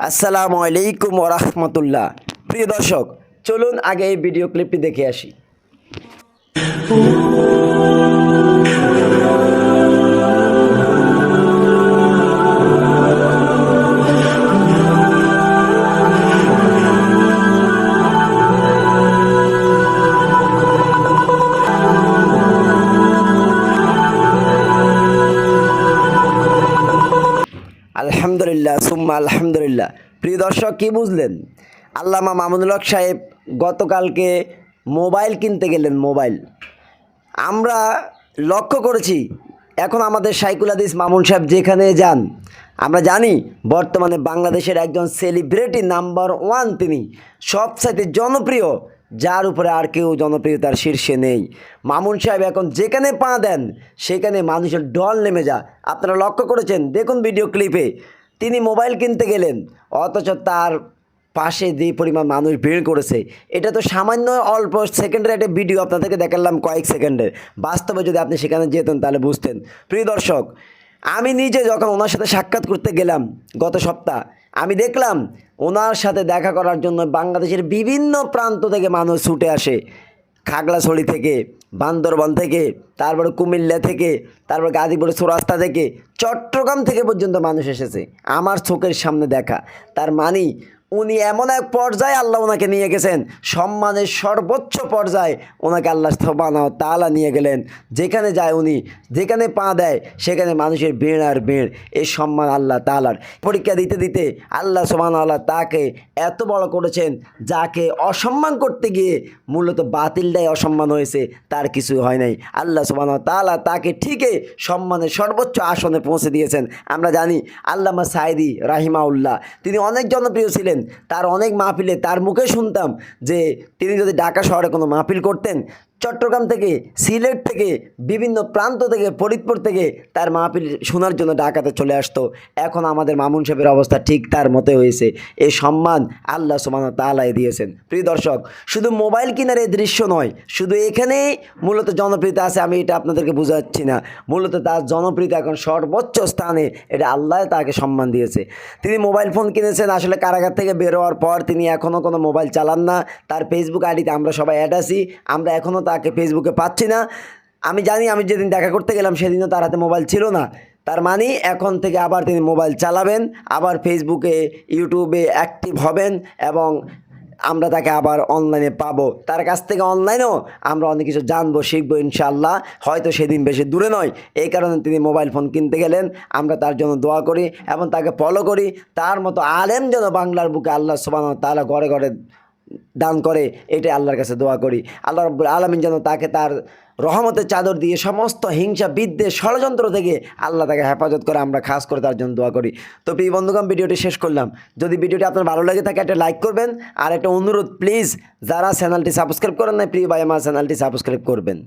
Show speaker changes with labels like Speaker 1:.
Speaker 1: আসসালামু আলাইকুম ওয়া রাহমাতুল্লাহ। প্রিয় দর্শক, চলুন আগে এই ভিডিও ক্লিপটি দেখে আসি। আলহামদুলিল্লাহ সুম্মা আলহামদুলিল্লাহ। প্রিয় দর্শক, কি বুঝলেন? আল্লামা মামুনুল হক সাহেব গতকালকে মোবাইল কিনতে গেলেন। মোবাইল আমরা লক্ষ্য করেছি, এখন আমাদের শাইখুল হাদিস মামুন সাহেব যেখানে যান, আমরা জানি বর্তমানে বাংলাদেশের একজন সেলিব্রিটি নাম্বার ওয়ান, তিনি সবচাইতে জনপ্রিয়, যার উপরে আর কেউ জনপ্রিয়তার শীর্ষে নেই। মামুন সাহেব এখন যেখানে পা দেন সেখানে মানুষের ঢল নেমে যায়। আপনারা লক্ষ্য করেছেন, দেখুন ভিডিও ক্লিপে, তিনি মোবাইল কিনতে গেলেন, অথচ তার পাশে যে পরিমাণ মানুষ ভিড় করেছে, এটা তো সামান্য অল্প সেকেন্ডের একটা ভিডিও আপনাদেরকে দেখালাম, কয়েক সেকেন্ডের। বাস্তবে যদি আপনি সেখানে যেতেন তাহলে বুঝতেন। প্রিয় দর্শক, আমি নিজে যখন ওনার সাথে সাক্ষাৎ করতে গেলাম গত সপ্তাহ, আমি দেখলাম ওনার সাথে দেখা করার জন্য বাংলাদেশের বিভিন্ন প্রান্ত থেকে মানুষ ছুটে আসে। খাগড়াছড়ি থেকে, বান্দরবান থেকে, তারপরে কুমিল্লা থেকে, তারপর গাজীপুরের চৌরাস্তা থেকে, চট্টগ্রাম থেকে পর্যন্ত মানুষ এসেছে আমার চোখের সামনে দেখা। তার মানে উনি এমন এক পর্যায়ে আল্লাহ ওনাকে নিয়ে গেছেন, সম্মানের সর্বোচ্চ পর্যায়ে ওনাকে আল্লাহ সুবহানাহু ওয়া তাআলা নিয়ে গেলেন। যেখানে যায় উনি, যেখানে পা দেয় সেখানে মানুষের ভিড় আর ভিড়। এই সম্মান আল্লাহ তাআলার। পরীক্ষা দিতে দিতে আল্লাহ সুবহানাহু ওয়া তাআলা তাকে এত বড় করেছেন, যাকে অসম্মান করতে গিয়ে মূলত বাতিলটাই অসম্মান হয়েছে, তার কিছু হয় নাই। আল্লাহ সুবহানাহু ওয়া তাআলা তাকে ঠিকই সম্মানের সর্বোচ্চ আসনে পৌঁছে দিয়েছেন। আমরা জানি আল্লামা সাঈদী রাহিমাহুল্লাহ, তিনি অনেক জনপ্রিয় ছিলেন। তার অনেক মাহফিলে তার মুখে শুনতাম যে তিনি যদি ঢাকা শহরে কোনো মাহফিল করতেন, চট্টগ্রাম থেকে, সিলেট থেকে, বিভিন্ন প্রান্ত থেকে, ফরিদপুর থেকে তার মাহফিল শোনার জন্য ঢাকাতে চলে আসতো। এখন আমাদের মামুন সাহেবের অবস্থা ঠিক তার মতো হয়েছে। এই সম্মান আল্লাহ সুবহানাহু ওয়া তাআলাই দিয়েছেন। প্রিয় দর্শক, শুধু মোবাইল কেনার এই দৃশ্য নয়, শুধু এখানেই মূলত জনপ্রিয়তা আছে আমি এটা আপনাদেরকে বোঝাচ্ছি না। মূলত তার জনপ্রিয়তা এখন সর্বোচ্চ স্থানে, এটা আল্লাহ তাকে সম্মান দিয়েছে। তিনি মোবাইল ফোন কিনেছেন, আসলে কারাগার থেকে বের হওয়ার পর তিনি এখনও কোনো মোবাইল চালান না। তার ফেসবুক আইডিতে আমরা সবাই অ্যাড আছি, আমরা এখনও তাকে ফেসবুকে পাচ্ছি না। আমি জানি, আমি যেদিন দেখা করতে গেলাম সেদিনও তার হাতে মোবাইল ছিল না। তার মানে এখন থেকে আবার তিনি মোবাইল চালাবেন, আবার ফেসবুকে, ইউটিউবে অ্যাক্টিভ হবেন এবং আমরা তাকে আবার অনলাইনে পাবো। তার কাছ থেকে অনলাইনেও আমরা অনেক কিছু জানবো, শিখবো ইনশাআল্লাহ। হয়তো সেদিন বেশি দূরে নয়, এই কারণে তিনি মোবাইল ফোন কিনতে গেলেন। আমরা তার জন্য দোয়া করি এবং তাকে ফলো করি। তার মতো আলেম যেন বাংলার বুকে আল্লাহ সুবহানাহু ওয়া তাআলা ঘরে ঘরে দান করে, এটাই আল্লাহর কাছে দোয়া করি। আল্লাহ রাব্বুল আলামিন যেন তাকে তার রহমতের চাদর দিয়ে সমস্ত হিংসা, বিদ্বেষ, ষড়যন্ত্র থেকে আল্লাহ তাকে হেফাজত করে, আমরা খাস করে তার জন্য দোয়া করি। তো প্রিয় বন্ধুগণ, ভিডিওটি শেষ করলাম। যদি ভিডিওটি আপনার ভালো লাগে থাকে একটা লাইক করবেন, আর একটা অনুরোধ, প্লিজ যারা চ্যানেলটি সাবস্ক্রাইব করেন না, প্রিয় ভাই আমার চ্যানেলটি সাবস্ক্রাইব করবেন।